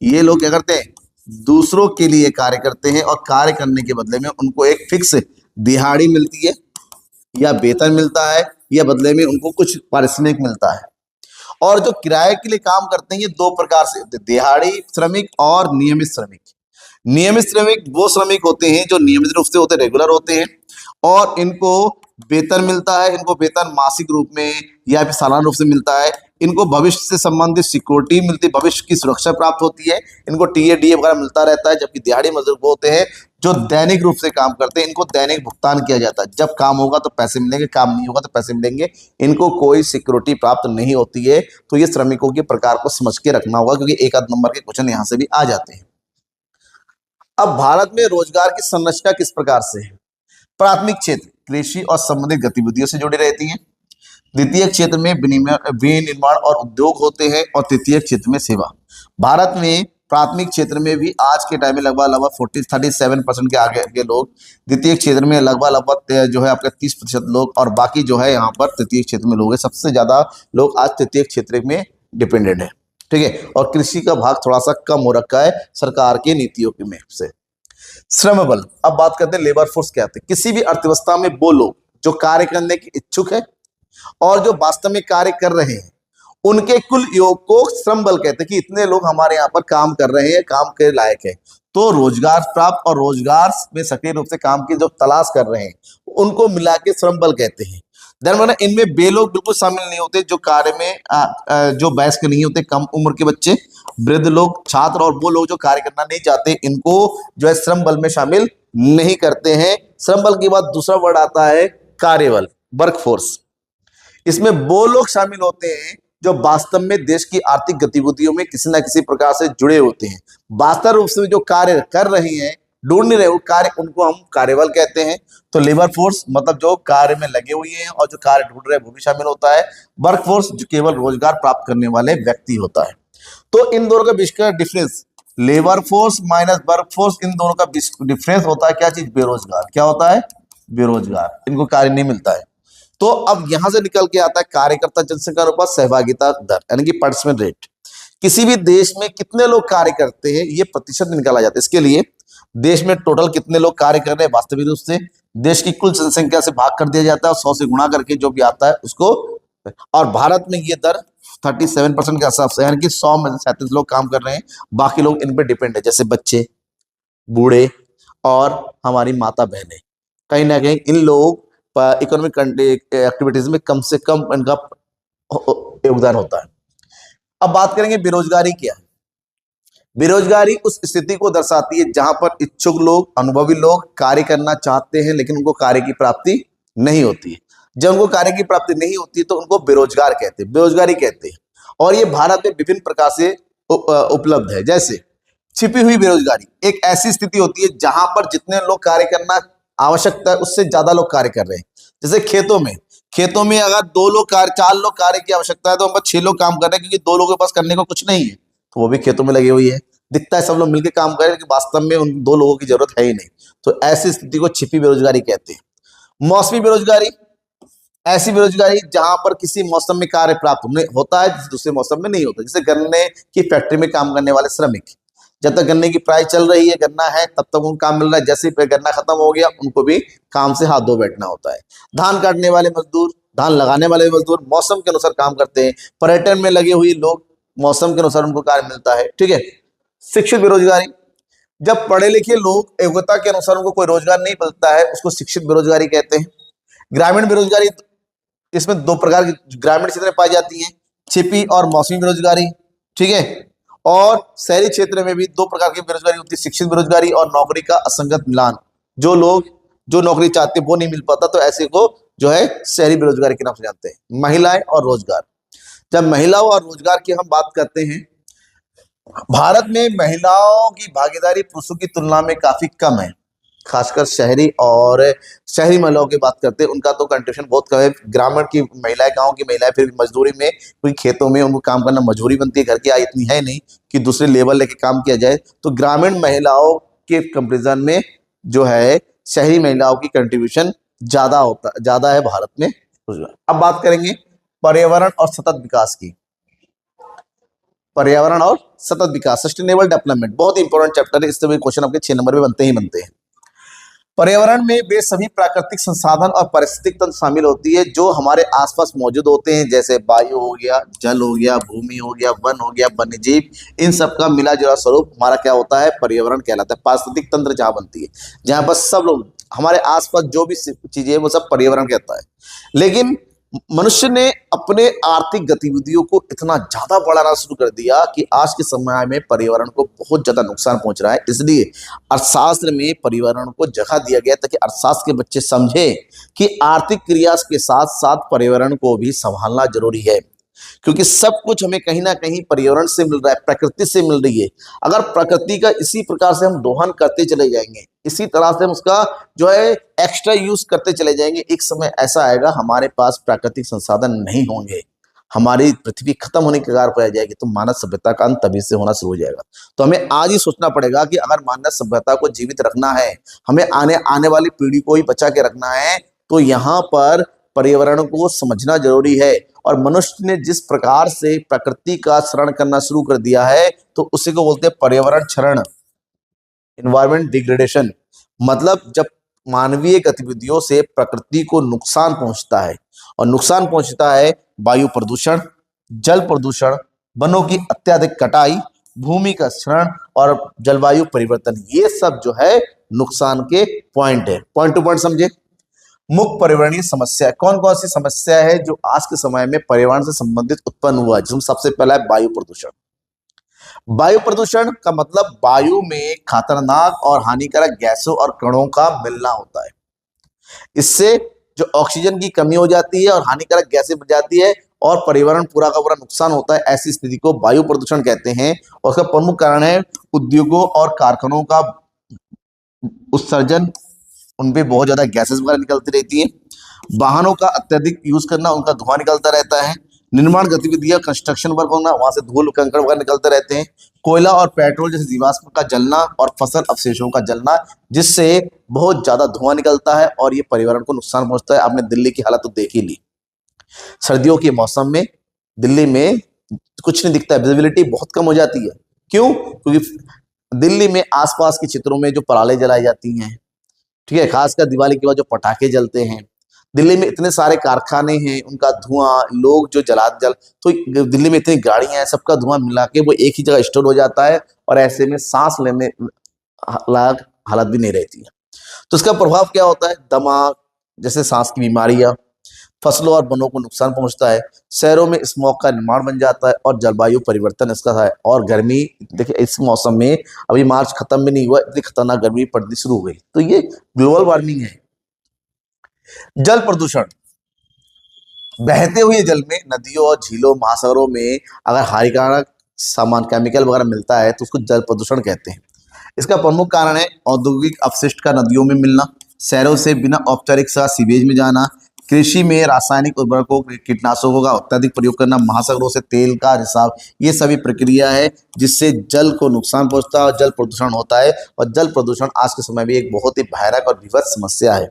ये लोग क्या करते हैं, दूसरों के लिए कार्य करते हैं, और कार्य करने के बदले में उनको एक फिक्स दिहाड़ी मिलती है, या वेतन मिलता है, या बदले में उनको कुछ पारिश्रमिक मिलता है। और जो किराए के लिए काम करते हैं, ये 2 प्रकार से होते हैं, दिहाड़ी श्रमिक और नियमित श्रमिक। नियमित श्रमिक वो श्रमिक होते हैं जो नियमित रूप से होते, रेगुलर होते हैं, और इनको वेतन मिलता है, इनको वेतन मासिक रूप में या फिर सालाना रूप से मिलता है, इनको भविष्य से संबंधित सिक्योरिटी मिलती है, भविष्य की सुरक्षा प्राप्त होती है, इनको टीए डीए वगैरह मिलता रहता है। जबकि दिहाड़ी मजदूर वो होते हैं जो दैनिक रूप से काम करते हैं, इनको दैनिक भुगतान किया जाता है, जब काम होगा तो पैसे मिलेंगे, काम नहीं होगा तो पैसे मिलेंगे, इनको कोई सिक्योरिटी प्राप्त नहीं होती है। तो ये श्रमिकों के प्रकार को समझ के रखना होगा, क्योंकि एक आध नंबर के क्वेश्चन यहां से भी आ जाते हैं। अब भारत में रोजगार की संरचना किस प्रकार से है? प्राथमिक क्षेत्र कृषि और संबंधित गतिविधियों से जुड़ी रहती है, द्वितीय क्षेत्र में विनिर्माण और उद्योग होते हैं, और तृतीय क्षेत्र में सेवा। भारत में प्राथमिक क्षेत्र में भी आज के टाइम में लगभग 37% के आगे लोग, द्वितीय क्षेत्र में लगभग जो है आपका 30% लोग, और बाकी जो है यहाँ पर तृतीय क्षेत्र में लोग हैं। सबसे ज्यादा लोग आज तृतीय क्षेत्र में डिपेंडेंट है। ठीक है, और कृषि का भाग थोड़ा सा कम हो रखा है सरकार की नीतियों की में से। श्रम बल, अब बात करते हैं लेबर फोर्स क्या होते हैं। किसी भी अर्थव्यवस्था में वो लोग जो कार्य करने के इच्छुक है और जो वास्तव में कार्य कर रहे हैं, उनके कुल योग को श्रम बल कहते हैं कि इतने लोग हमारे यहाँ पर काम कर रहे हैं, काम के लायक है। तो रोजगार प्राप्त और रोजगार में सक्रिय रूप से काम की जो तलाश कर रहे हैं उनको मिला के श्रम बल कहते हैं। धर्म इनमें वे लोग बिल्कुल शामिल नहीं होते जो कार्य में जो वयस्क नहीं होते, कम उम्र के बच्चे, वृद्ध लोग, छात्र और वो लोग जो कार्य करना नहीं चाहते, इनको जो है श्रम बल में शामिल नहीं करते हैं। श्रम बल के बाद दूसरा वर्ड आता है कार्यबल, वर्कफोर्स। इसमें वो लोग शामिल होते हैं जो वास्तव में देश की आर्थिक गतिविधियों में किसी ना किसी प्रकार से जुड़े होते हैं, वास्तव रूप से जो कार्य कर रहे हैं, ढूंढ नहीं रहे वो कार्य, उनको हम कार्यबल कहते हैं। तो लेबर फोर्स मतलब जो कार्य में लगे हुए हैं और जो कार्य ढूंढ रहे हैं वो भी शामिल होता है। वर्क फोर्स जो केवल रोजगार प्राप्त करने वाले व्यक्ति होता है। तो इन दोनों का बीच का difference, labour force minus work force, इन दोनों का डिफरेंस होता है क्या चीज? बेरोजगार। क्या होता है? बेरोजगार, इनको कार्य नहीं मिलता है। तो अब यहां से निकल के आता है कार्यकर्ता जनसंख्या अनुपात सहभागिता दर, यानी कि पार्टिसिपेंट रेट। किसी भी देश में कितने लोग कार्य करते हैं ये प्रतिशत निकाला जाता है। इसके लिए देश में टोटल कितने लोग कार्य कर रहे हैं वास्तविक रूप से देश की कुल जनसंख्या से भाग कर दिया जाता है और 100 से गुणा करके जो भी आता है उसको, और भारत में ये दर 37% के हिसाब से, यानी कि 100 में 37 लोग काम कर रहे हैं, बाकी लोग इन पे डिपेंड है, जैसे बच्चे, बूढ़े और हमारी माता बहनें। कहीं ना कहीं इन लोग इकोनॉमिक एक्टिविटीज में कम से कम इनका योगदान होता है। अब बात करेंगे बेरोजगारी क्या है। बेरोजगारी उस स्थिति को दर्शाती है जहां पर इच्छुक लोग, अनुभवी लोग कार्य करना चाहते हैं लेकिन उनको कार्य की प्राप्ति नहीं होती है। जब उनको कार्य की प्राप्ति नहीं होती तो उनको बेरोजगार कहते हैं, बेरोजगारी कहते हैं। और ये भारत में विभिन्न प्रकार से उपलब्ध है। जैसे छिपी हुई बेरोजगारी एक ऐसी स्थिति होती है जहां पर जितने लोग कार्य करना आवश्यकता है उससे ज्यादा लोग कार्य कर रहे हैं। जैसे खेतों में अगर 2 लोग कार्य, 4 लोग कार्य की आवश्यकता है तो हम बस 6 लोग काम कर रहे हैं क्योंकि 2 लोगों के पास करने को कुछ नहीं है, तो वो भी खेतों में लगी हुई है। दिखता है सब लोग मिलकर काम कर रहे हैं लेकिन वास्तव में उन 2 लोगों की जरूरत है ही नहीं। तो ऐसी स्थिति को छिपी बेरोजगारी कहते हैं। मौसमी बेरोजगारी ऐसी बेरोजगारी जहां पर किसी मौसम में कार्य प्राप्त होता है दूसरे मौसम में नहीं होता। जैसे गन्ने की फैक्ट्री में काम करने वाले श्रमिक, जब तक गन्ने की प्राइस चल रही है, गन्ना है, तब तक उनको काम मिल रहा है, जैसे ही गन्ना खत्म हो गया उनको भी काम से हाथ धो बैठना होता है। धान काटने वाले मजदूर, धान लगाने वाले मजदूर मौसम के अनुसार काम करते हैं। पर्यटन में लगे हुए लोग मौसम के अनुसार उनको कार्य मिलता है। ठीक है। शिक्षित बेरोजगारी, जब पढ़े लिखे लोग योग्यता के अनुसार उनको कोई रोजगार नहीं मिलता है उसको शिक्षित बेरोजगारी कहते हैं। ग्रामीण बेरोजगारी, इसमें 2 प्रकार की ग्रामीण क्षेत्र में पाई जाती है, छिपी और मौसमी बेरोजगारी। ठीक है। और शहरी क्षेत्र में भी 2 प्रकार की बेरोजगारी होती है, शिक्षित बेरोजगारी और नौकरी का असंगत मिलान। जो लोग जो नौकरी चाहते हैं वो नहीं मिल पाता तो ऐसे को जो है शहरी बेरोजगारी के नाम से जानते हैं। महिलाएं और रोजगार, जब महिलाओं और रोजगार की हम बात करते हैं, भारत में महिलाओं की भागीदारी पुरुषों की तुलना में काफी कम है। खासकर शहरी महिलाओं की बात करते हैं, उनका तो कंट्रीब्यूशन बहुत कम है। ग्रामीण की महिलाएं, गांव की महिलाएं फिर मजदूरी में, कोई खेतों में उनको काम करना मजदूरी बनती है, घर की आय इतनी है नहीं कि दूसरे लेबर लेके काम किया जाए। तो ग्रामीण महिलाओं के कंपेरिजन में जो है शहरी महिलाओं की कंट्रीब्यूशन ज्यादा है भारत में। अब बात करेंगे पर्यावरण और सतत विकास की। पर्यावरण और सतत विकास, सस्टेनेबल डेवलपमेंट, बहुत इंपॉर्टेंट चैप्टर है। इससे भी क्वेश्चन आपके 6 नंबर पे बनते हैं। पर्यावरण में वे सभी प्राकृतिक संसाधन और पारिस्थितिक तंत्र शामिल होती है जो हमारे आसपास मौजूद होते हैं, जैसे वायु हो गया, जल हो गया, भूमि हो गया, वन हो गया, वन्यजीव, इन सब का मिला जुला स्वरूप हमारा क्या होता है? पर्यावरण कहलाता है। पारिस्थितिक तंत्र जहां बनती है, जहां पर सब लोग हमारे आसपास जो भी चीजें है वो सब पर्यावरण कहता है। लेकिन मनुष्य ने अपने आर्थिक गतिविधियों को इतना ज्यादा बढ़ाना शुरू कर दिया कि आज के समय में पर्यावरण को बहुत ज्यादा नुकसान पहुंच रहा है। इसलिए अर्थशास्त्र में पर्यावरण को जगह दिया गया ताकि अर्थशास्त्र के बच्चे समझे कि आर्थिक क्रिया के साथ साथ पर्यावरण को भी संभालना जरूरी है, क्योंकि सब कुछ हमें कहीं ना कहीं पर्यावरण से मिल रहा है, प्रकृति से मिल रही है। अगर प्रकृति का इसी प्रकार से हम दोहन करते चले जाएंगे, इसी तरह से हम उसका जो है एक्स्ट्रा यूज करते चले जाएंगे, एक समय ऐसा आएगा हमारे पास प्राकृतिक संसाधन नहीं होंगे, हमारी पृथ्वी खत्म होने के कगार पर आ जाएगी। तो मानव सभ्यता का अंत तभी से होना शुरू हो जाएगा। तो हमें आज ही सोचना पड़ेगा कि अगर मानव सभ्यता को जीवित रखना है, हमें आने वाली पीढ़ी को ही बचा के रखना है, तो यहाँ पर पर्यावरण को समझना जरूरी है। और मनुष्य ने जिस प्रकार से प्रकृति का शरण करना शुरू कर दिया है तो उसी को बोलते हैं पर्यावरण क्षरण, इन्वायरमेंट डिग्रेडेशन। मतलब जब मानवीय गतिविधियों से प्रकृति को नुकसान पहुंचता है, और नुकसान पहुंचता है वायु प्रदूषण, जल प्रदूषण, वनों की अत्यधिक कटाई, भूमि का क्षरण और जलवायु परिवर्तन, ये सब जो है नुकसान के पॉइंट है। पॉइंट टू पॉइंट समझे। मुख्य पर्यावरणीय समस्या, कौन कौन सी समस्या है जो आज के समय में पर्यावरण से संबंधित उत्पन्न हुआ है, जिसमें सबसे पहला है वायु प्रदूषण। वायु प्रदूषण का मतलब वायु में खतरनाक और हानिकारक गैसों और कणों का मिलना होता है। इससे जो ऑक्सीजन की कमी हो जाती है और हानिकारक गैसें बन जाती है और पर्यावरण पूरा का पूरा नुकसान होता है। ऐसी स्थिति को वायु प्रदूषण कहते हैं। और उसका प्रमुख कारण है उद्योगों और कारखानों का उत्सर्जन, उनपे बहुत ज्यादा गैसेस वगैरह निकलती रहती हैं। वाहनों का अत्यधिक यूज करना, उनका धुआं निकलता रहता है। निर्माण गतिविधियां, कंस्ट्रक्शन वर्क होना, वहां से धूल कंकड़ वगैरह निकलते रहते हैं। कोयला और पेट्रोल जैसे जीवाश्म का जलना और फसल अवशेषों का जलना, जिससे बहुत ज्यादा धुआं निकलता है और ये पर्यावरण को नुकसान पहुंचता है। आपने दिल्ली की हालत तो देख ही ली। सर्दियों के मौसम में दिल्ली में कुछ नहीं दिखता है, विजिबिलिटी बहुत कम हो जाती है। क्यों? क्योंकि दिल्ली में आसपास के क्षेत्रों में जो पराली जलाई जाती हैं, ठीक है, खासकर दिवाली के बाद जो पटाखे जलते हैं, दिल्ली में इतने सारे कारखाने हैं, उनका धुआं, लोग जो तो दिल्ली में इतनी गाड़ियां हैं, सबका धुआं मिला के वो एक ही जगह स्टोर हो जाता है और ऐसे में सांस लेने लायक हालत भी नहीं रहती है। तो इसका प्रभाव क्या होता है? दमा जैसे सांस की बीमारियां, फसलों और वनों को नुकसान पहुंचता है। शहरों में स्मॉग का निर्माण बन जाता है और जलवायु परिवर्तन इसका है। और गर्मी, देखिए इस मौसम में अभी मार्च खत्म भी नहीं हुआ, इतनी खतरनाक गर्मी पड़नी शुरू हो गई। तो ये ग्लोबल वार्मिंग है। जल प्रदूषण, बहते हुए जल में, नदियों और झीलों, महासागरों में अगर हानिकारक सामान, केमिकल वगैरह मिलता है तो उसको जल प्रदूषण कहते हैं। इसका प्रमुख कारण है औद्योगिक अपशिष्ट का नदियों में मिलना, शहरों से बिना औपचारिक सा सीवेज में जाना, कृषि में रासायनिक उर्वरकों, कीटनाशकों का अत्यधिक प्रयोग करना, महासागरों से तेल का रिसाव, ये सभी प्रक्रिया है जिससे जल को नुकसान पहुंचता है और जल प्रदूषण होता है। और जल प्रदूषण आज के समय में एक बहुत ही भयानक और विपद समस्या है।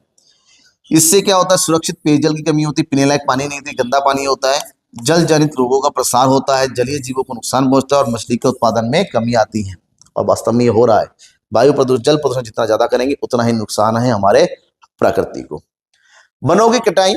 इससे क्या होता है? सुरक्षित पेयजल की कमी होती है, पीने लायक पानी नहीं होती, गंदा पानी होता है, जल जनित रोगों का प्रसार होता है, जलीय जीवों को नुकसान पहुंचता है और मछली के उत्पादन में कमी आती है। और वास्तव में ये हो रहा है। वायु प्रदूषण, जल प्रदूषण जितना ज्यादा करेंगे उतना ही नुकसान है हमारे प्रकृति को। वनों की कटाई,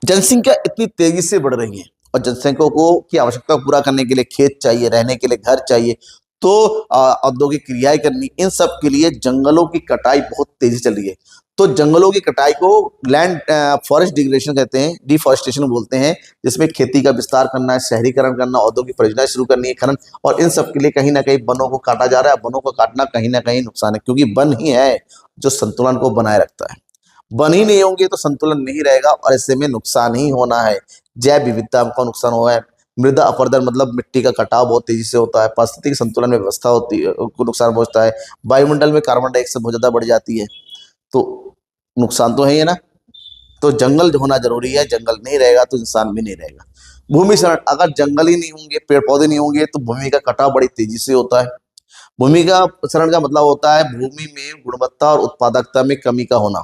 जनसंख्या इतनी तेजी से बढ़ रही है और जनसंख्या को की आवश्यकता को पूरा करने के लिए खेत चाहिए, रहने के लिए घर चाहिए, तो औद्योगिक क्रियाएं करनी, इन सब के लिए जंगलों की कटाई बहुत तेजी से चल रही है। तो जंगलों की कटाई को लैंड फॉरेस्ट डिग्रेडेशन कहते हैं, डिफॉरेस्टेशन बोलते हैं, जिसमें खेती का विस्तार करना है, शहरीकरण करना, औद्योगिक परियोजनाएं शुरू करनी है, खनन, और इन सब के लिए कहीं ना कहीं वनों को काटा जा रहा है। वनों को काटना कहीं ना कहीं नुकसान है, क्योंकि वन ही है जो संतुलन को बनाए रखता है। वन ही नहीं होंगे तो संतुलन नहीं रहेगा और ऐसे में नुकसान ही होना है। जैव विविधता का नुकसान हुआ है, मृदा अपरदन मतलब मिट्टी का कटाव बहुत तेजी से होता है, पारिस्थितिक संतुलन में व्यवस्था होती है को नुकसान पहुंचता है, वायुमंडल में कार्बन डाइऑक्साइड बहुत ज्यादा बढ़ जाती है, तो नुकसान तो है ही ना। तो जंगल होना जरूरी है, जंगल नहीं रहेगा तो इंसान भी नहीं रहेगा। भूमि क्षरण, अगर जंगल ही नहीं होंगे, पेड़ पौधे नहीं होंगे तो भूमि का कटाव बड़ी तेजी से होता है। भूमि का क्षरण का मतलब होता है भूमि में गुणवत्ता और उत्पादकता में कमी का होना।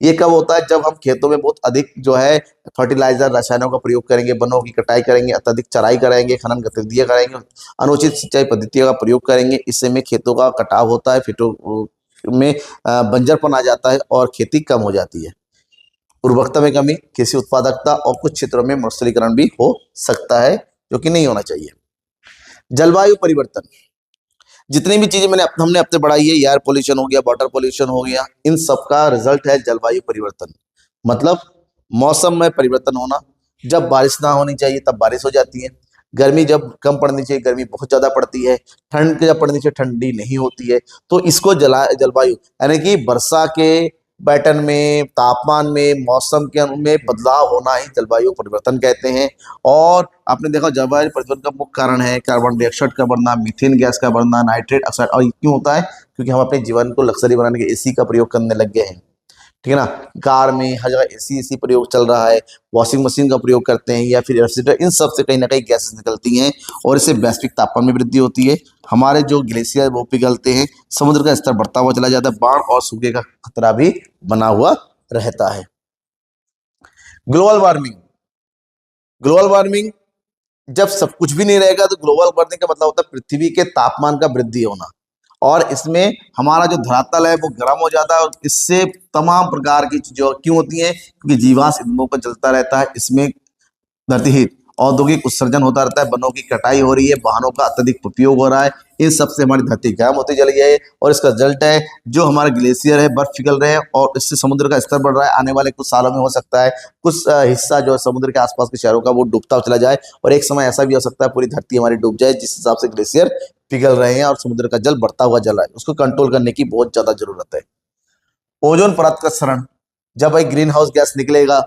ये कब होता है? जब हम खेतों में बहुत अधिक जो है फर्टिलाइजर, रसायनों का प्रयोग करेंगे, वनों की कटाई करेंगे, अत्यधिक चराई करेंगे, खनन गतिविधियां करेंगे, अनुचित सिंचाई पद्धतियों का प्रयोग करेंगे, इससे में खेतों का कटाव होता है, खेतों में बंजरपन आ जाता है और खेती कम हो जाती है। उर्वरकता में कमी, कृषि उत्पादकता और कुछ क्षेत्रों में मरुस्थलीकरण भी हो सकता है, जो कि नहीं होना चाहिए। जलवायु परिवर्तन, जितनी भी चीजें हमने अब तक बढ़ाई है, एयर पोल्यूशन हो गया, वाटर पोल्यूशन हो गया, इन सब का रिजल्ट है जलवायु परिवर्तन। मतलब मौसम में परिवर्तन होना, जब बारिश ना होनी चाहिए तब बारिश हो जाती है, गर्मी जब कम पड़नी चाहिए गर्मी बहुत ज्यादा पड़ती है, ठंड जब पड़नी चाहिए ठंडी नहीं होती है। तो इसको जलवायु यानी कि वर्षा के पैटर्न में, तापमान में, मौसम के में बदलाव होना ही जलवायु परिवर्तन कहते हैं। और आपने देखा जलवायु परिवर्तन का मुख्य कारण है कार्बन डाइऑक्साइड का बढ़ना, मीथेन गैस का बढ़ना, नाइट्रेट ऑक्साइड। और क्यों होता है? क्योंकि हम अपने जीवन को लग्जरी बनाने के एसी का प्रयोग करने लग गए हैं, ठीक है ना। कार में हर जगह एसी प्रयोग चल रहा है, वॉशिंग मशीन का प्रयोग करते हैं या फिर रेफ्रिजरेटर, इन सब से कहीं ना कहीं गैसेस निकलती हैं और इससे वैश्विक तापमान में वृद्धि होती है। हमारे जो ग्लेशियर वो पिघलते हैं, समुद्र का स्तर बढ़ता हुआ चला जाता है, बाढ़ और सूखे का खतरा भी बना हुआ रहता है। ग्लोबल वार्मिंग, ग्लोबल वार्मिंग, जब सब कुछ भी नहीं रहेगा तो ग्लोबल वार्मिंग का मतलब होता है पृथ्वी के तापमान का वृद्धि होना, और इसमें हमारा जो धरातल है वो गर्म हो जाता है, और इससे तमाम प्रकार की चीजें क्यों होती हैं, क्योंकि जीवाश्म ईंधनों पर जलता रहता है, इसमें धरती हित औद्योगिक उत्सर्जन होता रहता है, वनों की कटाई हो रही है, वाहनों का अत्यधिक उपयोग हो रहा है, इन सब से हमारी धरती गर्म होती चली है, और इसका रिजल्ट है जो हमारे ग्लेशियर है बर्फ पिघल रहे हैं, और इससे समुद्र का स्तर बढ़ रहा है। आने वाले कुछ सालों में हो सकता है कुछ हिस्सा जो है समुद्र के आसपास के शहरों का वो डूबता चला जाए, और एक समय ऐसा भी हो सकता है पूरी धरती हमारी डूब जाए, जिस हिसाब से ग्लेशियर पिघल रहे हैं और समुद्र का जल बढ़ता हुआ जल रहा है, उसको कंट्रोल करने की बहुत ज्यादा जरूरत है। ओजोन परत का क्षरण, जब भाई ग्रीन हाउस गैस निकलेगा,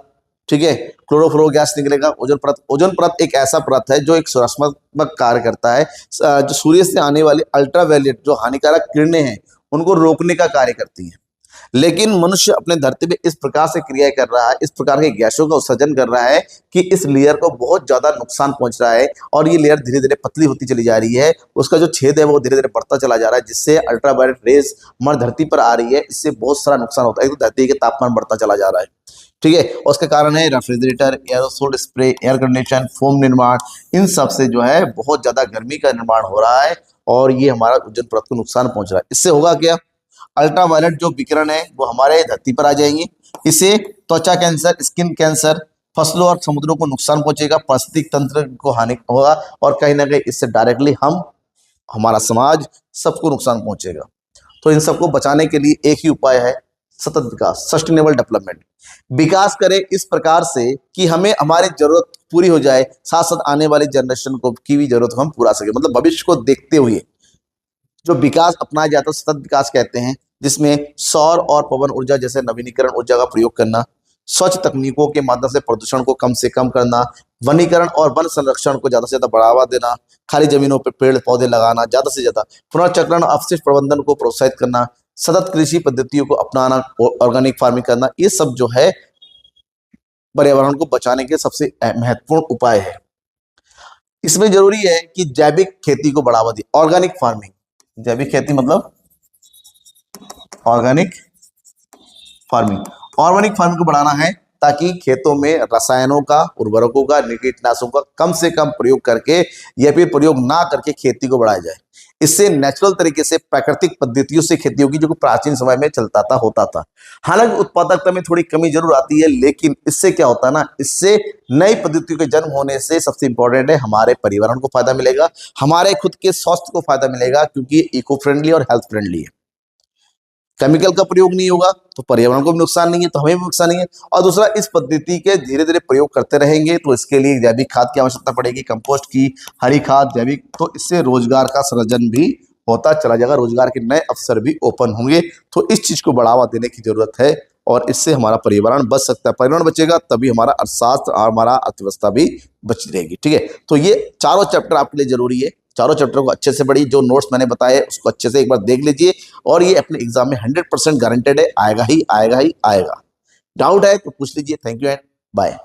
ठीक है, क्लोरोफ्लोरो गैस निकलेगा, ओजोन परत एक ऐसा परत है जो एक सुरक्षात्मक कार्य करता है, जो सूर्य से आने वाली अल्ट्रावायलेट जो हानिकारक किरणें हैं उनको रोकने का कार्य करती हैं। लेकिन मनुष्य अपने धरती पे इस प्रकार से क्रिया कर रहा है, इस प्रकार के गैसों का उत्सर्जन कर रहा है कि इस लेयर को बहुत ज्यादा नुकसान पहुंच रहा है, और ये लेयर धीरे धीरे पतली होती चली जा रही है, उसका जो छेद है वो धीरे धीरे बढ़ता चला जा रहा है, जिससे अल्ट्रावायलेट रेज हमारी धरती पर आ रही है, इससे बहुत सारा नुकसान होता है। तो धरती के तापमान बढ़ता चला जा रहा है, ठीक है, और उसका कारण है refrigerator, aerosol spray, air condition, foam निर्माण, इन सब से जो है बहुत ज्यादा गर्मी का निर्माण हो रहा है, और ये हमारा ओजोन परत को नुकसान पहुंच रहा है। इससे होगा क्या, अल्ट्रावायलेट जो विकिरण है वो हमारे धरती पर आ जाएंगे, इससे त्वचा कैंसर, स्किन कैंसर, फसलों और समुद्रों को नुकसान पहुंचेगा, पारिस्थितिक तंत्र को हानि होगा, और कहीं ना कहीं इससे डायरेक्टली हम, हमारा समाज, सबको नुकसान पहुंचेगा। तो इन सबको बचाने के लिए एक ही उपाय है, सतत विकास, सस्टेनेबल डेवलपमेंट। विकास करें इस प्रकार से कि हमें हमारी जरूरत पूरी हो जाए, साथ साथ आने वाली जनरेशन को की भी जरूरत को हम पूरा सके, मतलब भविष्य को देखते हुए जो विकास अपनाया जाता है सतत विकास कहते हैं, जिसमें सौर और पवन ऊर्जा जैसे नवीनीकरण ऊर्जा का प्रयोग करना, स्वच्छ तकनीकों के माध्यम से प्रदूषण को कम से कम करना, वनीकरण और वन संरक्षण को ज्यादा से ज्यादा बढ़ावा देना, खाली जमीनों पर पेड़ पौधे लगाना ज्यादा से ज्यादा, पुनर्चक्रण अपशिष्ट प्रबंधन को प्रोत्साहित करना, सतत कृषि पद्धतियों को अपनाना, ऑर्गेनिक फार्मिंग करना, ये सब जो है पर्यावरण को बचाने के सबसे महत्वपूर्ण उपाय है। इसमें जरूरी है कि जैविक खेती को बढ़ावा दे, ऑर्गेनिक फार्मिंग, जैविक खेती मतलब ऑर्गेनिक फार्मिंग, ऑर्गेनिक फार्मिंग को बढ़ाना है ताकि खेतों में रसायनों का, उर्वरकों का, कीटनाशकों का कम से कम प्रयोग करके या फिर प्रयोग ना करके खेती को बढ़ाया जाए। इससे नेचुरल तरीके से प्राकृतिक पद्धतियों से खेती होगी, जो कि प्राचीन समय में चलता था, होता था। हालांकि उत्पादकता में थोड़ी कमी जरूर आती है, लेकिन इससे क्या होता है ना, इससे नई पद्धतियों के जन्म होने से सबसे इंपॉर्टेंट है हमारे पर्यावरण को फायदा मिलेगा, हमारे खुद के स्वास्थ्य को फायदा मिलेगा, क्योंकि इको फ्रेंडली और हेल्थ फ्रेंडली है। केमिकल का प्रयोग नहीं होगा तो पर्यावरण को भी नुकसान नहीं है, तो हमें भी नुकसान नहीं है, और दूसरा इस पद्धति के धीरे धीरे प्रयोग करते रहेंगे तो इसके लिए जैविक खाद की आवश्यकता पड़ेगी, कंपोस्ट की, हरी खाद, जैविक, तो इससे रोजगार का सृजन भी होता चला जाएगा, रोजगार के नए अवसर भी ओपन होंगे। तो इस चीज को बढ़ावा देने की जरूरत है, और इससे हमारा पर्यावरण बच सकता है, पर्यावरण बचेगा तभी हमारा अर्थशास्त्र और हमारा अर्थव्यवस्था भी बची रहेगी, ठीक है। तो ये चारों चैप्टर आपके लिए जरूरी है, चारों चैप्टर को अच्छे से पढ़िए, जो नोट्स मैंने बताए उसको अच्छे से एक बार देख लीजिए, और ये अपने एग्जाम में 100% गारंटेड है, आएगा ही आएगा ही आएगा। डाउट है तो पूछ लीजिए। Thank you and bye.